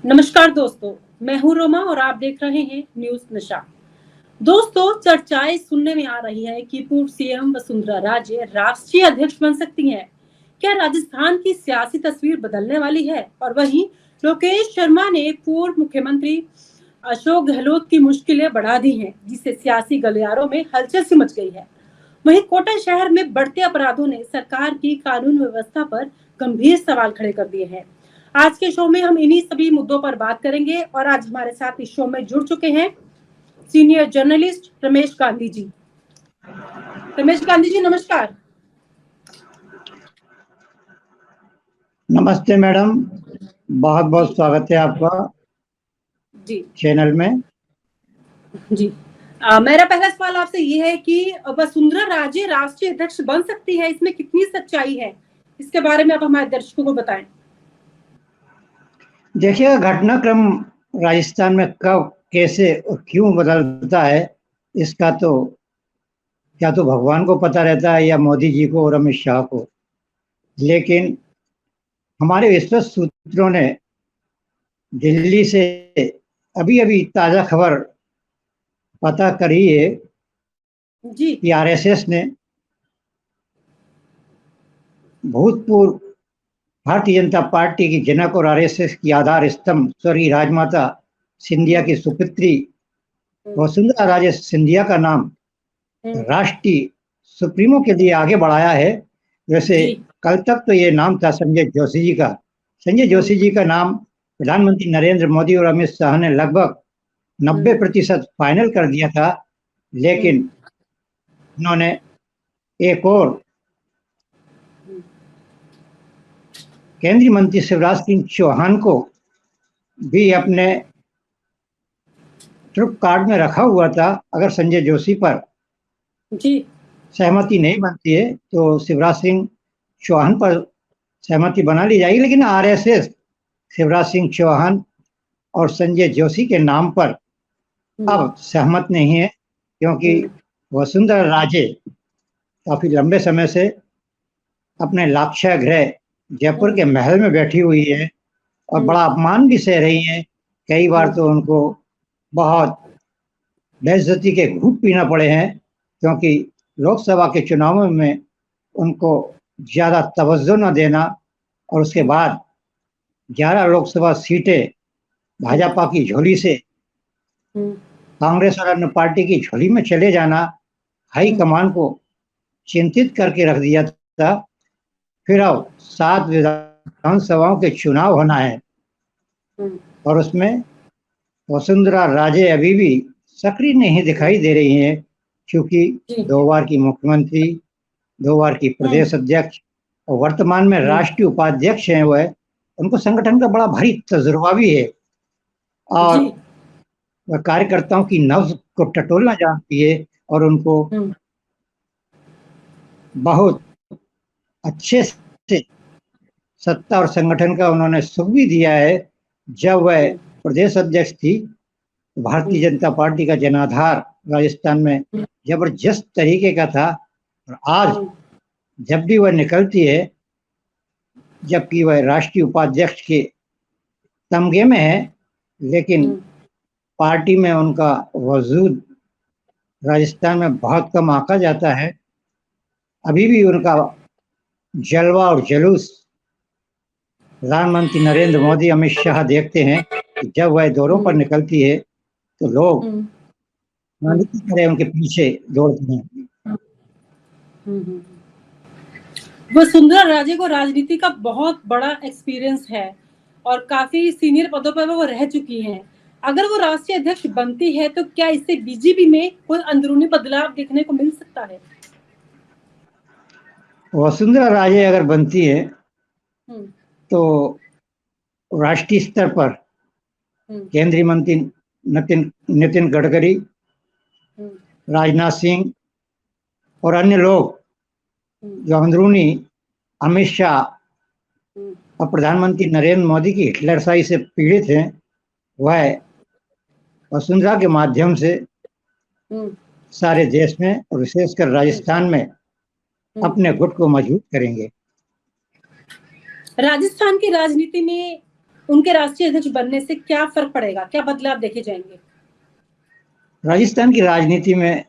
नमस्कार दोस्तों, मैं हूं रोमा और आप देख रहे हैं न्यूज नशा। दोस्तों, चर्चाएं सुनने में आ रही है कि पूर्व सीएम वसुंधरा राजे राष्ट्रीय अध्यक्ष बन सकती हैं। क्या राजस्थान की सियासी तस्वीर बदलने वाली है? और वहीं लोकेश शर्मा ने पूर्व मुख्यमंत्री अशोक गहलोत की मुश्किलें बढ़ा दी हैं, जिससे सियासी गलियारों में हलचल सी मच गई है। वहीं कोटा शहर में बढ़ते अपराधों ने सरकार की कानून व्यवस्था पर गंभीर सवाल खड़े कर दिए हैं। आज के शो में हम इन्हीं सभी मुद्दों पर बात करेंगे और आज हमारे साथ इस शो में जुड़ चुके हैं सीनियर जर्नलिस्ट रमेश गांधी जी। रमेश गांधी जी, नमस्कार। नमस्ते मैडम, बहुत बहुत स्वागत है आपका जी चैनल में। जी। मेरा पहला सवाल आपसे ये है कि वसुंधरा राजे राष्ट्रीय अध्यक्ष बन सकती है, इसमें कितनी सच्चाई है? इसके बारे में आप हमारे दर्शकों को बताएं। देखिए, घटनाक्रम राजस्थान में कब, कैसे और क्यों बदलता है, इसका तो या तो भगवान को पता रहता है या मोदी जी को और अमित शाह को। लेकिन हमारे विश्वस्त सूत्रों ने दिल्ली से अभी अभी ताज़ा खबर पता करी है जी कि आरएसएस ने भूतपूर्व भारतीय जनता पार्टी की जनक और आरएसएस की आधार स्तंभ स्वर्गीय राजमाता सिंधिया की सुपुत्री वसुंधरा राजे सिंधिया का नाम राष्ट्रीय सुप्रीमो के लिए आगे बढ़ाया है। वैसे जी कल तक तो ये नाम था संजय जोशी जी का। संजय जोशी जी का नाम प्रधानमंत्री नरेंद्र मोदी और अमित शाह ने लगभग 90% फाइनल कर दिया था, लेकिन उन्होंने एक और केंद्रीय मंत्री शिवराज सिंह चौहान को भी अपने ट्रुप कार्ड में रखा हुआ था। अगर संजय जोशी पर जी सहमति नहीं बनती है तो शिवराज सिंह चौहान पर सहमति बना ली जाएगी, लेकिन आरएसएस शिवराज सिंह चौहान और संजय जोशी के नाम पर अब सहमत नहीं है, क्योंकि वसुंधरा राजे काफी लंबे समय से अपने लाक्षागृह गृह जयपुर के महल में बैठी हुई है और बड़ा अपमान भी सह रही है। कई बार तो उनको बहुत बेइज्जती के घूंट पीना पड़े हैं, क्योंकि लोकसभा के चुनावों में उनको ज़्यादा तवज्जो न देना और उसके बाद 11 लोकसभा सीटें भाजपा की झोली से कांग्रेस और अन्य पार्टी की झोली में चले जाना हाई कमान को चिंतित करके रख दिया था। फिर अब 7 विधानसभाओं के चुनाव होना है और उसमें वसुंधरा राजे अभी भी सक्रिय नहीं दिखाई दे रही हैं, क्योंकि 2 बार की मुख्यमंत्री, 2 बार की प्रदेश अध्यक्ष और वर्तमान में राष्ट्रीय उपाध्यक्ष हैं। वह उनको संगठन का बड़ा भारी तजुर्बा भी है और वह कार्यकर्ताओं की नब्ज को टटोलना जानती है और उनको बहुत अच्छे से सत्ता और संगठन का उन्होंने सुख भी दिया है। जब वह प्रदेश अध्यक्ष थी, भारतीय जनता पार्टी का जनाधार राजस्थान में जबरदस्त तरीके का था और आज जब भी वह निकलती है, जबकि वह राष्ट्रीय उपाध्यक्ष के तमगे में है, लेकिन पार्टी में उनका वजूद राजस्थान में बहुत कम आंका जाता है। अभी भी उनका जलवा और जुलूस प्रधानमंत्री नरेंद्र मोदी, अमित शाह देखते हैं कि जब वह दौरों पर निकलती है तो लोग गांधी की तरह उनके पीछे दौड़ते हैं। वसुंधरा राजे को राजनीति का बहुत बड़ा एक्सपीरियंस है और काफी सीनियर पदों पर वो रह चुकी हैं। अगर वो राष्ट्रीय अध्यक्ष बनती है तो क्या इससे बीजेपी में कोई अंदरूनी बदलाव देखने को मिल सकता है? वसुंधरा राजे अगर बनती है तो राष्ट्रीय स्तर पर केंद्रीय मंत्री नितिन गडकरी, राजनाथ सिंह और अन्य लोग जो अंदरूनी अमित शाह और प्रधानमंत्री नरेंद्र मोदी की हिटलरशाही से पीड़ित हैं, वह वसुंधरा के माध्यम से सारे देश में और विशेषकर राजस्थान में अपने गुट को मजबूत करेंगे। राजस्थान की राजनीति में उनके राष्ट्रीय अध्यक्ष बनने से क्या फर्क पड़ेगा, क्या बदलाव देखे जाएंगे? राजस्थान की राजनीति में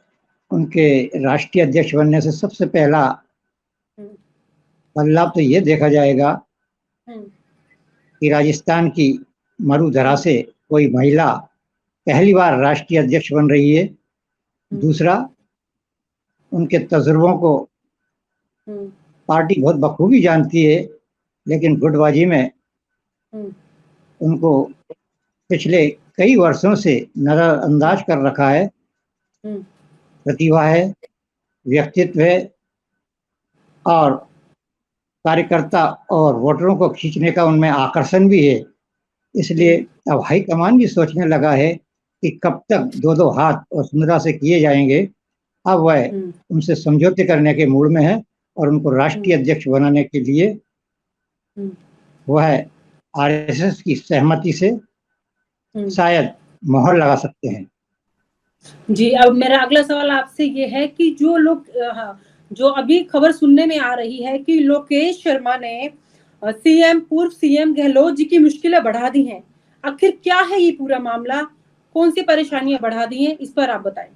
उनके राष्ट्रीय अध्यक्ष बनने से सबसे पहला बदलाव तो ये देखा जाएगा कि राजस्थान की मरुधरा से कोई महिला पहली बार राष्ट्रीय अध्यक्ष बन रही है। दूसरा, उनके तजुर्बों को पार्टी बहुत बखूबी जानती है, लेकिन गुटबाजी में उनको पिछले कई वर्षों से नजरअंदाज कर रखा है। प्रतिभा है, व्यक्तित्व है और कार्यकर्ता और वोटरों को खींचने का उनमें आकर्षण भी है। इसलिए अब हाईकमान भी सोचने लगा है कि कब तक दो दो हाथ वसुंधरा से किए जाएंगे। अब वह उनसे समझौते करने के मूड में है और उनको राष्ट्रीय अध्यक्ष बनाने के लिए वह आरएसएस की सहमति से शायद मोहर लगा सकते हैं। जी, अब मेरा अगला सवाल आपसे ये है कि जो लोग जो अभी खबर सुनने में आ रही है कि लोकेश शर्मा ने पूर्व सीएम गहलोत जी की मुश्किलें बढ़ा दी हैं, आखिर क्या है ये पूरा मामला, कौन सी परेशानियां बढ़ा दी हैं, इस पर आप बताएं।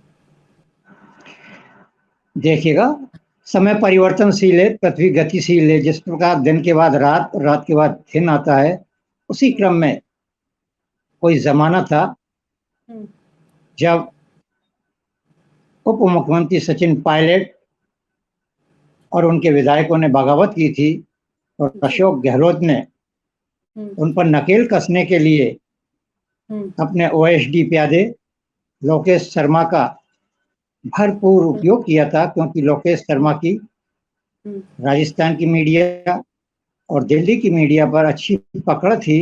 देखिएगा, समय परिवर्तनशील है, पृथ्वी गतिशील है। जिस प्रकार दिन के बाद रात और रात के बाद दिन आता है, उसी क्रम में कोई जमाना था जब उप मुख्यमंत्री सचिन पायलट और उनके विधायकों ने बगावत की थी और अशोक गहलोत ने उन पर नकेल कसने के लिए अपने ओएसडी प्यादे लोकेश शर्मा का भरपूर उपयोग किया था, क्योंकि लोकेश शर्मा की राजस्थान की मीडिया और दिल्ली की मीडिया पर अच्छी पकड़ थी।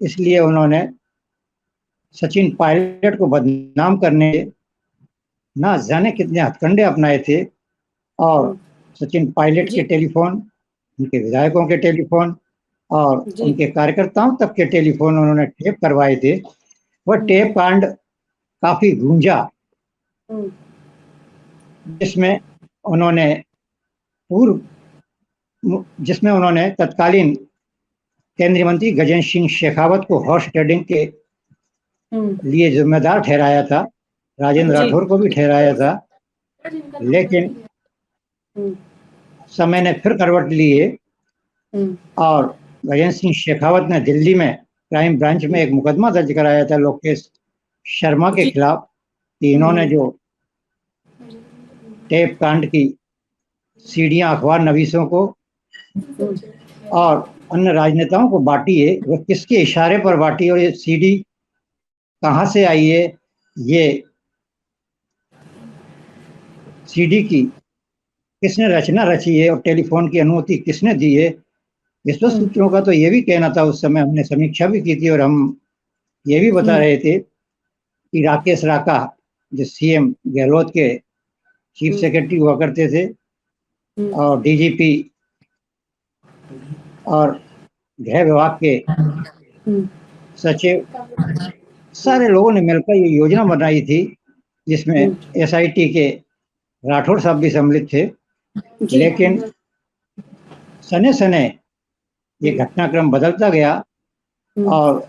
इसलिए उन्होंने सचिन पायलट को बदनाम करने ना जाने कितने हथकंडे अपनाए थे और सचिन पायलट के टेलीफोन, उनके विधायकों के टेलीफोन और उनके कार्यकर्ताओं तक के टेलीफोन उन्होंने टेप करवाए थे। वह टेप कांड काफी गूंजा, जिसमें उन्होंने तत्कालीन केंद्रीय मंत्री गजेंद्र सिंह शेखावत को हॉर्स ट्रेडिंग के लिए जिम्मेदार ठहराया था, राजेंद्र राठौर को भी ठहराया था। लेकिन समय ने फिर करवट ली है और गजेंद्र सिंह शेखावत ने दिल्ली में क्राइम ब्रांच में एक मुकदमा दर्ज कराया था लोकेश शर्मा के खिलाफ कि इन्होंने जो टेप कांड की सीडियां अखबार नवीसों को और अन्य राजनेताओं को बांटी है, वो किसके इशारे पर बांटी और ये सीडी कहां से आई है, ये सीडी की किसने रचना रची है और टेलीफोन की अनुमति किसने दी है। विश्वस्त सूत्रों का तो ये भी कहना था, उस समय हमने समीक्षा भी की थी और हम ये भी बता रहे थे कि राकेश राका जो सीएम गहलोत के चीफ सेक्रेटरी हुआ करते थे और डीजीपी और गृह विभाग के सचिव, सारे लोगों ने मिलकर ये योजना बनाई थी जिसमें एसआईटी के राठौर साहब भी सम्मिलित थे। लेकिन सने सने ये घटनाक्रम बदलता गया और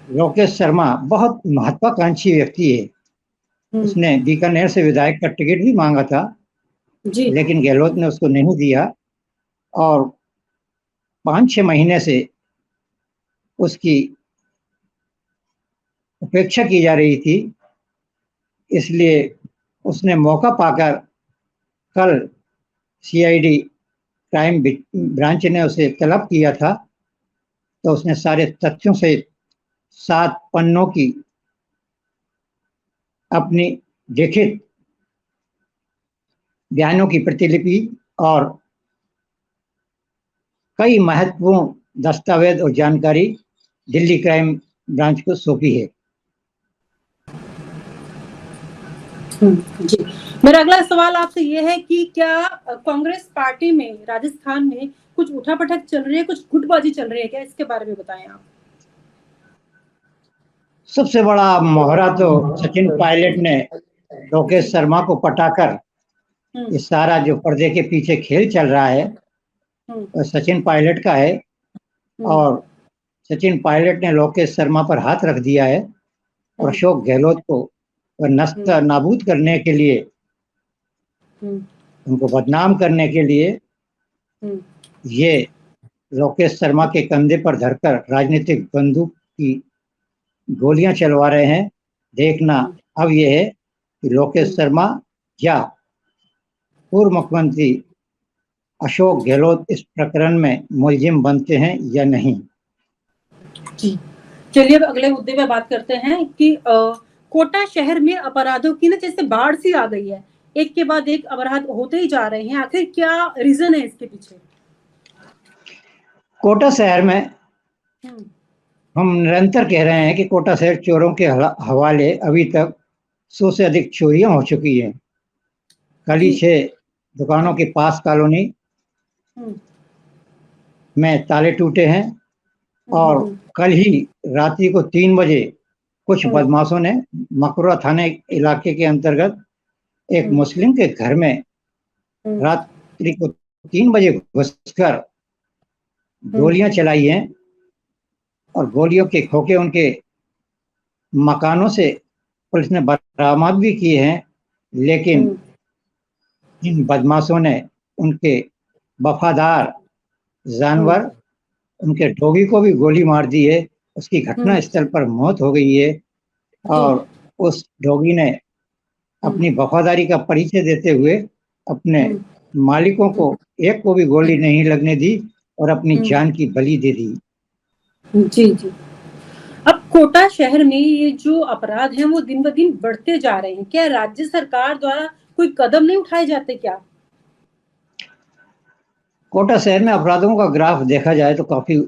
लोकेश शर्मा बहुत महत्वाकांक्षी व्यक्ति है। उसने बीकानेर से विधायक का टिकट भी मांगा था, लेकिन गहलोत ने उसको नहीं दिया और 5-6 महीने से उसकी उपेक्षा की जा रही थी। इसलिए उसने मौका पाकर कल सीआईडी क्राइम ब्रांच ने उसे तलब किया था, तो उसने सारे तथ्यों से 7 पन्नों की अपनी लिखित बयानों की प्रतिलिपि और कई महत्वपूर्ण दस्तावेज और जानकारी दिल्ली क्राइम ब्रांच को सौंपी है। जी, मेरा अगला सवाल आपसे ये है कि क्या कांग्रेस पार्टी में राजस्थान में कुछ उठापटक चल रही है, कुछ गुटबाजी चल रही है क्या, इसके बारे में बताएं आप। सबसे बड़ा मोहरा तो सचिन पायलट ने लोकेश शर्मा को पटाकर ये सारा जो पर्दे के पीछे खेल चल रहा है वो सचिन पायलट का है और सचिन पायलट ने लोकेश शर्मा पर हाथ रख दिया है और अशोक गहलोत को नस्ता नाबूद करने के लिए, उनको बदनाम करने के लिए ये लोकेश शर्मा के कंधे पर धरकर राजनीतिक बंदूक की गोलियां चलवा रहे हैं। देखना अब यह है कि लोकेश शर्मा या पूर्व मुख्यमंत्री अशोक गहलोत इस प्रकरण में मुलजिम बनते हैं या नहीं। जी, चलिए अब अगले मुद्दे पे बात करते हैं कि कोटा शहर में अपराधों की ना जैसे बाढ़ सी आ गई है, एक के बाद एक अपराध होते ही जा रहे हैं। आखिर क्या रीजन है इसके पीछे? कोटा शहर में हम निरंतर कह रहे हैं कि कोटा शहर चोरों के हवाले अभी तक 100 से अधिक चोरियां हो चुकी हैं। कल ही 6 दुकानों के पास कॉलोनी में ताले टूटे हैं और कल ही रात्रि को 3 बजे कुछ बदमाशों ने मकरा थाने इलाके के अंतर्गत एक मुस्लिम के घर में रात्रि को 3 बजे घुसकर गोलियां चलाई हैं और गोलियों के खोखे उनके मकानों से पुलिस ने बरामद भी किए हैं, लेकिन इन बदमाशों ने उनके वफादार जानवर उनके डॉगी को भी गोली मार दी है। उसकी घटना स्थल पर मौत हो गई है और उस डॉगी ने अपनी वफादारी का परिचय देते हुए अपने मालिकों को एक को भी गोली नहीं लगने दी और अपनी जान की बलि दे दी। जी जी। अब कोटा शहर में ये जो अपराध हैं वो दिन ब दिन बढ़ते जा रहे हैं। क्या राज्य सरकार द्वारा कोई कदम नहीं उठाए जाते क्या? कोटा शहर में अपराधों का ग्राफ देखा जाए तो काफी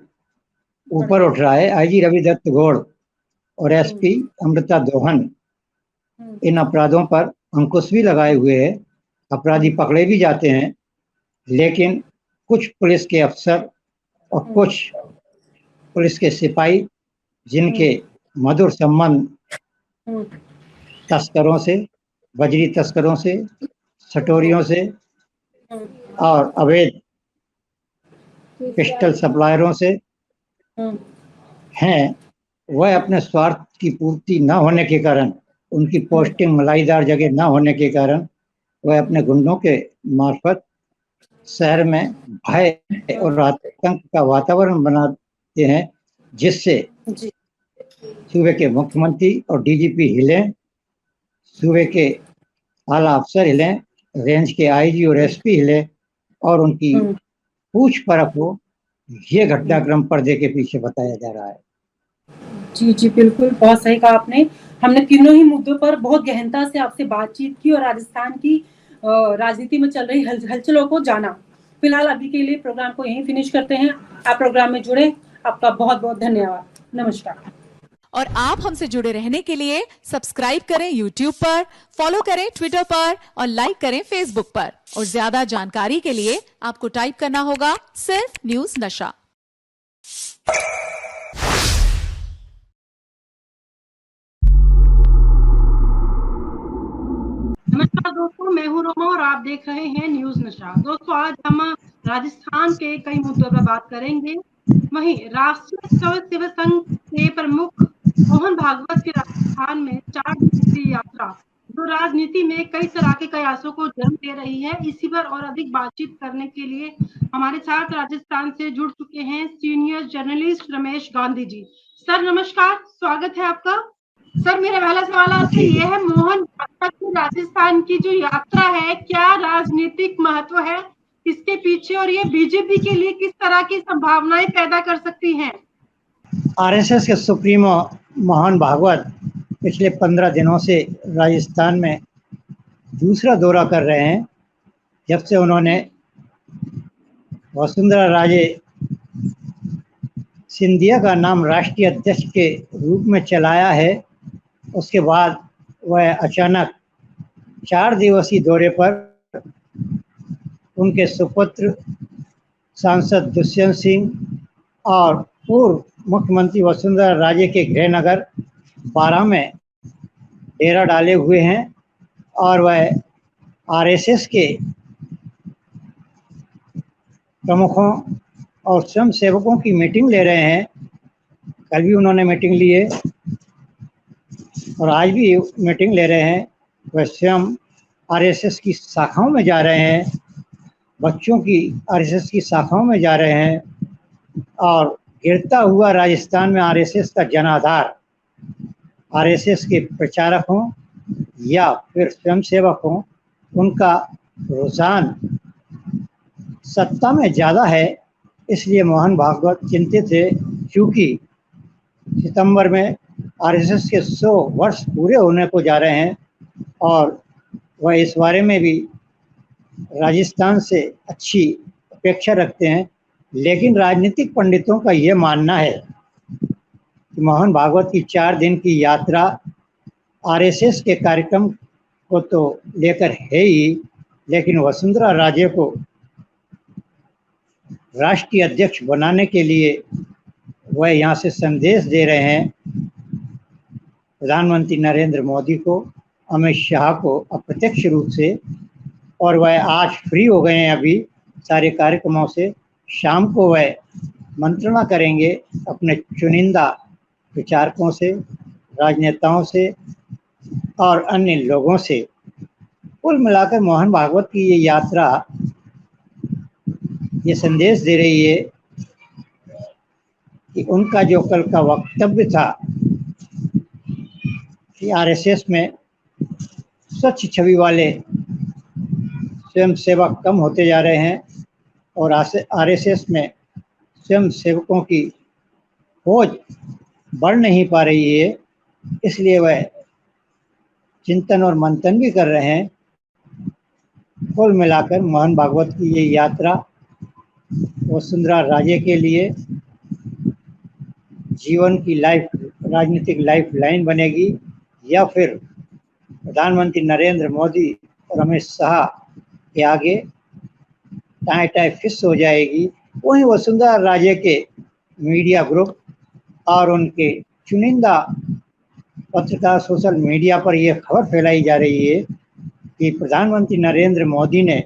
ऊपर उठ रहा है। आईजी रवि दत्त गौड़ और एसपी अमृता दोहन इन अपराधों पर अंकुश भी लगाए हुए हैं। अपराधी पकड़े भी जाते हैं, लेकिन कुछ पुलिस के अफसर और कुछ पुलिस के सिपाही जिनके मधुर संबंध तस्करों से, बजरी तस्करों से, सटोरियों से और अवैध पिस्टल सप्लायरों से हैं, वह अपने स्वार्थ की पूर्ति न होने के कारण, उनकी पोस्टिंग मलाईदार जगह न होने के कारण वह अपने गुंडों के मार्फत शहर में भय और आतंक का वातावरण बनाते हैं, जिससे सूबे के मुख्यमंत्री और डीजीपी हिले, सूबे के आला अफसर हिले, रेंज के आईजी और एसपी हिले और उनकी पूछ परख हो। ये घटनाक्रम पर्दे के पीछे बताया जा रहा है। जी जी, बिल्कुल, बहुत सही कहा आपने। हमने तीनों ही मुद्दों पर बहुत गहनता से आपसे बातचीत की और राजस्थान की राजनीति में चल रही हलचलों को जाना। फिलहाल अभी के लिए प्रोग्राम को यहीं फिनिश करते हैं। आप प्रोग्राम में जुड़े, आपका बहुत बहुत धन्यवाद। नमस्कार। और आप हमसे जुड़े रहने के लिए सब्सक्राइब करें YouTube पर, फॉलो करें Twitter पर और लाइक करें Facebook पर। और ज्यादा जानकारी के लिए आपको टाइप करना होगा सिर्फ न्यूज नशा। नमस्कार दोस्तों, मैं हूं रोमा और आप देख रहे हैं न्यूज नशा। दोस्तों, आज हम राजस्थान के कई मुद्दों पर बात करेंगे। वहीं राष्ट्रीय स्वयं सेवक संघ के प्रमुख मोहन भागवत की राजस्थान में 4 दिवसीय यात्रा, जो राजनीति में कई तरह के कयासों को जन्म दे रही है, इसी पर और अधिक बातचीत करने के लिए हमारे साथ राजस्थान से जुड़ चुके हैं senior journalist Ramesh Gandhi ji. Sir नमस्कार, स्वागत है आपका। सर, मेरा पहला सवाल आपसे ये है, मोहन भागवत की राजस्थान की जो यात्रा है, क्या राजनीतिक महत्व है इसके पीछे और ये बीजेपी के लिए किस तरह की संभावनाएं पैदा कर सकती हैं? आरएसएस के सुप्रीमो मोहन भागवत पिछले 15 दिनों से राजस्थान में दूसरा दौरा कर रहे हैं। जब से उन्होंने वसुंधरा राजे सिंधिया का नाम राष्ट्रीय अध्यक्ष के रूप में चलाया है, उसके बाद वह अचानक 4 दिवसीय दौरे पर उनके सुपुत्र सांसद दुष्यंत सिंह और पूर्व मुख्यमंत्री वसुंधरा राजे के गृहनगर बारा में डेरा डाले हुए हैं और वह आरएसएस के प्रमुखों और स्वयं सेवकों की मीटिंग ले रहे हैं। कल भी उन्होंने मीटिंग ली है और आज भी मीटिंग ले रहे हैं। वह स्वयं आरएसएस की शाखाओं में जा रहे हैं, बच्चों की आरएसएस की शाखाओं में जा रहे हैं और गिरता हुआ राजस्थान में आरएसएस का जनाधार, आरएसएस के प्रचारक हों या फिर स्वयंसेवक हों, उनका रुझान सत्ता में ज़्यादा है। इसलिए मोहन भागवत चिंतित थे, क्योंकि सितंबर में आरएसएस के 100 वर्ष पूरे होने को जा रहे हैं और वह इस बारे में भी राजस्थान से अच्छी अपेक्षा रखते हैं। लेकिन राजनीतिक पंडितों का ये मानना है कि मोहन भागवत की 4 दिन की यात्रा आरएसएस के कार्यक्रम को तो लेकर है ही, लेकिन वसुंधरा राजे को राष्ट्रीय अध्यक्ष बनाने के लिए वह यहाँ से संदेश दे रहे हैं प्रधानमंत्री नरेंद्र मोदी को, अमित शाह को अप्रत्यक्ष रूप से। और वह आज फ्री हो गए हैं अभी सारे कार्यक्रमों से। शाम को वह मंत्रणा करेंगे अपने चुनिंदा विचारकों से, राजनेताओं से और अन्य लोगों से। कुल मिलाकर मोहन भागवत की ये यात्रा ये संदेश दे रही है कि उनका जो कल का वक्तव्य था कि आरएसएस में स्वच्छ छवि वाले स्वयंसेवक कम होते जा रहे हैं और आरएसएस में स्वयंसेवकों की खोज बढ़ नहीं पा रही है, इसलिए वह चिंतन और मंथन भी कर रहे हैं। कुल मिलाकर मोहन भागवत की ये यात्रा वसुंधरा राजे के लिए जीवन की राजनीतिक लाइफ लाइन बनेगी या फिर प्रधानमंत्री नरेंद्र मोदी और अमित शाह के आगे टाई टाई फिश हो जाएगी। वहीं वसुंधरा राजे के मीडिया ग्रुप और उनके चुनिंदा पत्रकार सोशल मीडिया पर यह खबर फैलाई जा रही है कि प्रधानमंत्री नरेंद्र मोदी ने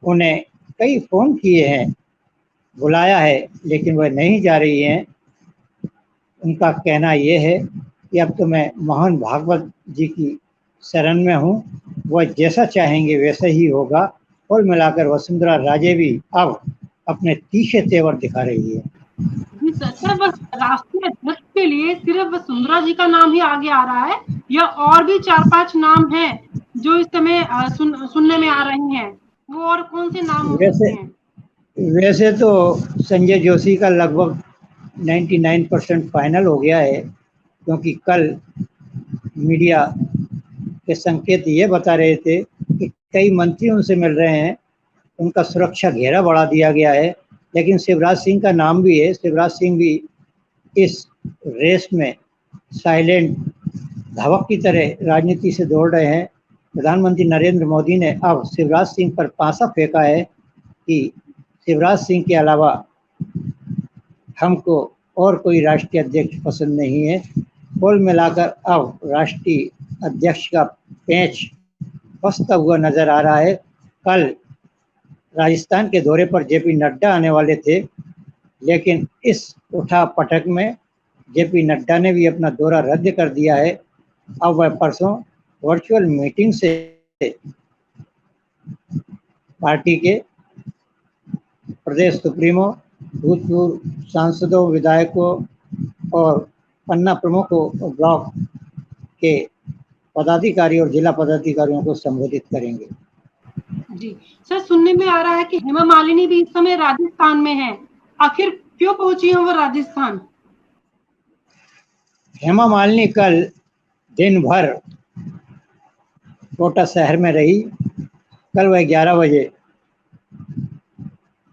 उन्हें कई फ़ोन किए हैं, बुलाया है, लेकिन वह नहीं जा रही हैं। उनका कहना यह है कि अब तो मैं मोहन भागवत जी की शरण में हूँ, वह जैसा चाहेंगे वैसा ही होगा। कुल मिलाकर वसुंधरा राजे भी अब अपने तीखे तेवर दिखा रही है। जी सर, बस राष्ट्रीय अध्यक्ष के लिए सिर्फ वसुंधरा जी का नाम ही आगे आ रहा है या और भी 4-5 नाम हैं जो इस समय सुनने में आ रहे हैं? वो और कौन से नाम हो सकते हैं? वैसे तो संजय जोशी का लगभग 99% फाइनल हो गया है, क्योंकि कल मीडिया के संकेत ये बता रहे थे कि कई मंत्री उनसे मिल रहे हैं, उनका सुरक्षा घेरा बढ़ा दिया गया है। लेकिन शिवराज सिंह का नाम भी है, शिवराज सिंह भी इस रेस में साइलेंट धावक की तरह राजनीति से दौड़ रहे हैं। प्रधानमंत्री नरेंद्र मोदी ने अब शिवराज सिंह पर पासा फेंका है कि शिवराज सिंह के अलावा हमको और कोई राष्ट्रीय अध्यक्ष पसंद नहीं है। कुल मिलाकर अब राष्ट्रीय अध्यक्ष का पेंच फंसता हुआ नजर आ रहा है। कल राजस्थान के दौरे पर जेपी नड्डा आने वाले थे, लेकिन इस उठा पटक में जेपी नड्डा ने भी अपना दौरा रद्द कर दिया है। अब वह परसों वर्चुअल मीटिंग से पार्टी के प्रदेश सुप्रीमो, भूतपूर्व सांसदों, विधायकों और पन्ना प्रमुखों और ब्लॉक के पदाधिकारी और जिला पदाधिकारियों को संबोधित करेंगे। जी सर, सुनने में आ रहा है कि हेमा मालिनी भी इस समय राजस्थान में है। आखिर क्यों पहुंची है वो राजस्थान? हेमा मालिनी कल दिन भर कोटा शहर में रही। कल वह 11 बजे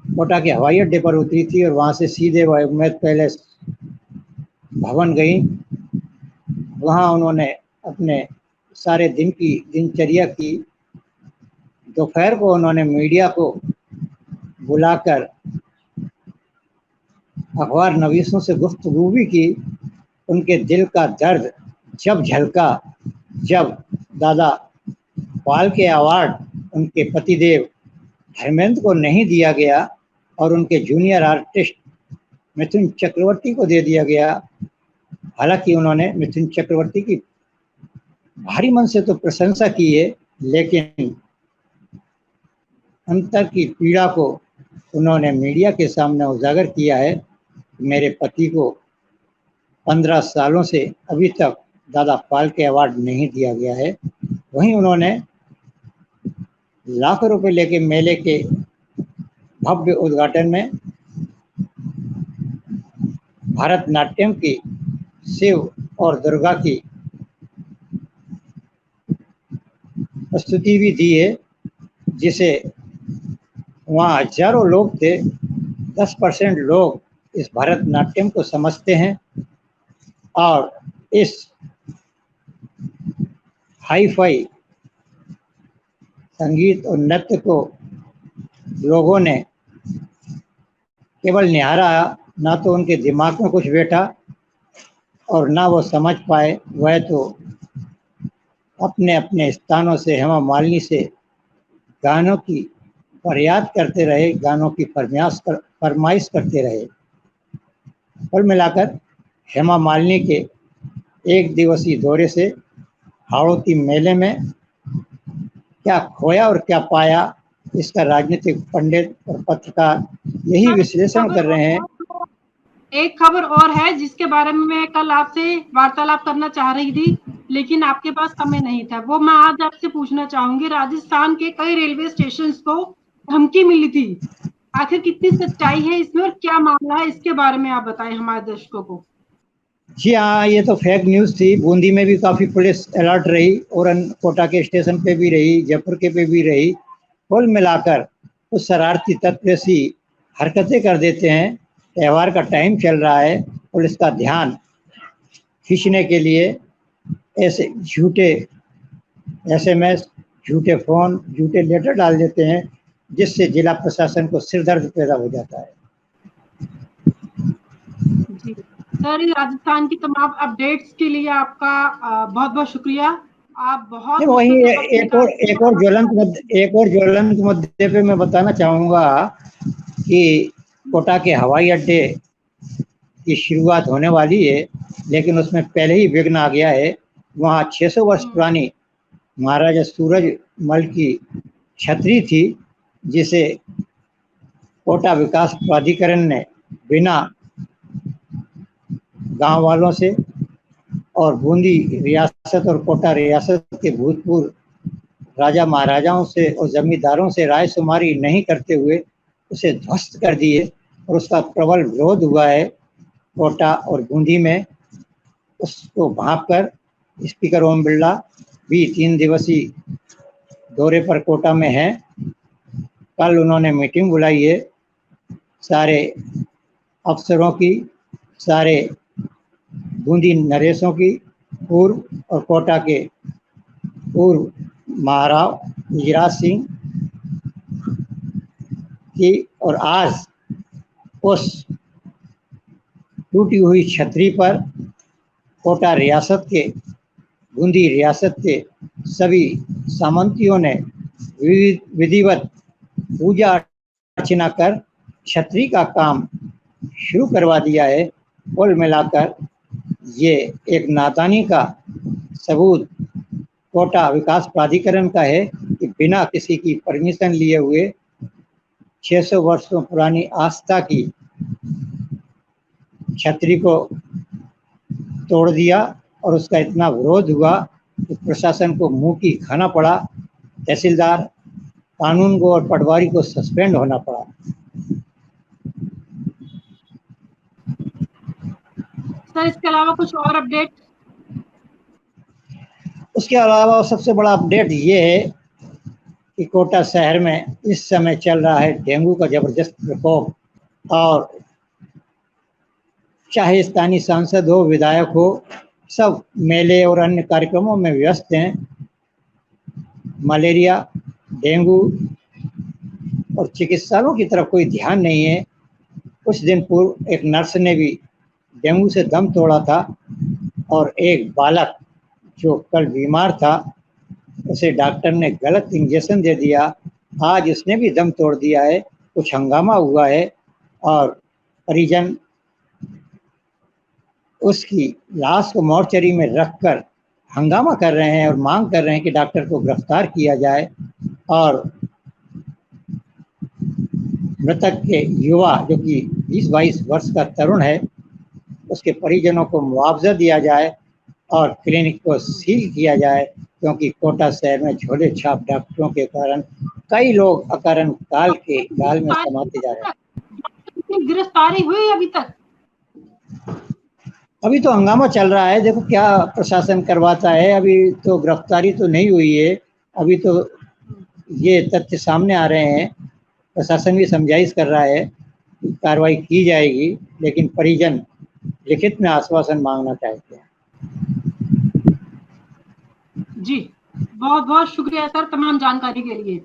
कोटा के हवाई अड्डे पर उतरी थी और वहां से सीधे वह उम्मेद पैलेस भवन गई। वहां उन्होंने अपने सारे दिन की दिनचर्या की। दोपहर को उन्होंने मीडिया को बुलाकर अखबार नवीसों से गुफ्तगू भी की। उनके दिल का दर्द जब झलका, जब दादा पाल के अवार्ड उनके पतिदेव धर्मेंद्र को नहीं दिया गया और उनके जूनियर आर्टिस्ट मिथुन चक्रवर्ती को दे दिया गया। हालांकि उन्होंने मिथुन चक्रवर्ती की भारी मन से तो प्रशंसा की है, लेकिन अंतर की पीड़ा को उन्होंने मीडिया के सामने उजागर किया है। मेरे पति को 15 सालों से अभी तक दादा फाल्के अवार्ड नहीं दिया गया है। वहीं उन्होंने लाखों रुपए लेके मेले के भव्य उद्घाटन में भरतनाट्यम की, शिव और दुर्गा की प्रस्तुति भी दी है, जिसे वहाँ हजारों लोग थे। 10% लोग इस भरतनाट्यम को समझते हैं और इस हाई फाई संगीत और नृत्य को लोगों ने केवल निहारा, ना तो उनके दिमाग में कुछ बैठा और ना वो समझ पाए। वह तो अपने अपने स्थानों से हेमा मालिनी से गानों की फरियाद करते रहे, गानों की फरमाइश करते रहे। कुल मिलाकर हेमा मालिनी के एक दिवसीय दौरे से हाड़ौती मेले में क्या खोया और क्या पाया, इसका राजनीतिक पंडित और पत्रकार यही विश्लेषण कर रहे हैं। एक खबर और है जिसके बारे में मैं कल आपसे वार्तालाप करना चाह रही थी, लेकिन आपके पास समय नहीं था। वो मैं आज आपसे पूछना चाहूंगी। राजस्थान के कई रेलवे स्टेशन को धमकी मिली थी, आखिर कितनी सच्चाई है इसमें और क्या मामला है, इसके बारे में आप बताएं हमारे दर्शकों को। जी हाँ, ये तो फेक न्यूज़ थी। बूंदी में भी काफ़ी पुलिस अलर्ट रही और कोटा के स्टेशन पे भी रही, जयपुर के पे भी रही। कुल मिलाकर कुछ शरारती तत्व ऐसी हरकतें कर देते हैं। त्यौहार का टाइम चल रहा है, पुलिस का ध्यान खींचने के लिए ऐसे झूठे SMS, झूठे फ़ोन, झूठे लेटर डाल देते हैं, जिससे जिला प्रशासन को सिरदर्द पैदा हो जाता है। जी सर, राजस्थान की तमाम अपडेट्स के लिए आपका बहुत बहुत शुक्रिया। आप बहुत वहीं एक और ज्वलंत मुद्दे पे मैं बताना चाहूँगा कि कोटा के हवाई अड्डे की शुरुआत होने वाली है, लेकिन उसमें पहले ही विघ्न आ गया है। वहाँ 600 वर्ष पुरानी महाराजा सूरजमल की छतरी थी, जिसे कोटा विकास प्राधिकरण ने बिना गांव वालों से और बूंदी रियासत और कोटा रियासत के भूतपूर्व राजा महाराजाओं से और जमींदारों से रायशुमारी नहीं करते हुए उसे ध्वस्त कर दिए और उसका प्रबल विरोध हुआ है। कोटा और बूंदी में उसको भांपकर स्पीकर ओम बिरला भी 3 दिवसीय दौरे पर कोटा में हैं। कल उन्होंने मीटिंग बुलाई है सारे अफसरों की, सारे बूंदी नरेशों की, पूर्व और कोटा के पूर्व महाराव युवराज सिंह की, और आज उस टूटी हुई छतरी पर कोटा रियासत के, बूंदी रियासत के सभी सामंतियों ने विधिवत पूजा अर्चना कर छतरी का काम शुरू करवा दिया है। कुल मिलाकर ये एक नादानी का सबूत कोटा विकास प्राधिकरण का है कि बिना किसी की परमिशन लिए हुए 600 वर्षों पुरानी आस्था की छतरी को तोड़ दिया और उसका इतना विरोध हुआ कि प्रशासन को मुंह की खाना पड़ा। तहसीलदार, कानून को और पटवारी को सस्पेंड होना पड़ा। सर, इसके अलावा कुछ और अपडेट? उसके अलावा सबसे बड़ा अपडेट ये है कि कोटा शहर में इस समय चल रहा है डेंगू का जबरदस्त प्रकोप, और चाहे स्थानीय सांसद हो, विधायक हो, सब मेले और अन्य कार्यक्रमों में व्यस्त हैं। मलेरिया, डेंगू और चिकित्सकों की तरफ कोई ध्यान नहीं है। कुछ दिन पूर्व एक नर्स ने भी डेंगू से दम तोड़ा था और एक बालक जो कल बीमार था उसे डॉक्टर ने गलत इंजेक्शन दे दिया, आज उसने भी दम तोड़ दिया है। कुछ हंगामा हुआ है और परिजन उसकी लाश को मॉर्चरी में रखकर हंगामा कर रहे हैं और मांग कर रहे हैं कि डॉक्टर को गिरफ्तार किया जाए और मृतक के युवा जो कि 20-22 वर्ष का तरुण है उसके परिजनों को मुआवजा दिया जाए और क्लिनिक को सील किया जाए, क्योंकि कोटा शहर में झोले छाप डॉक्टरों के कारण कई लोग अकारण काल के गाल में समाते जा रहे हैं। गिरफ्तारी हुई अभी तक? अभी तो हंगामा चल रहा है, देखो क्या प्रशासन करवाता है। अभी तो गिरफ्तारी तो नहीं हुई है, अभी तो ये तथ्य सामने आ रहे हैं। प्रशासन भी समझाइश कर रहा है कि कार्रवाई की जाएगी, लेकिन परिजन लिखित में आश्वासन मांगना चाहते हैं। जी, बहुत बहुत शुक्रिया सर तमाम जानकारी के लिए।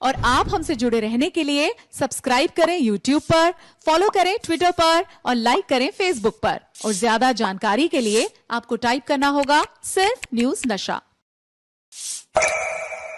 और आप हमसे जुड़े रहने के लिए सब्सक्राइब करें YouTube पर, फॉलो करें Twitter पर और लाइक करें Facebook पर। और ज्यादा जानकारी के लिए आपको टाइप करना होगा सिर्फ न्यूज़ नशा।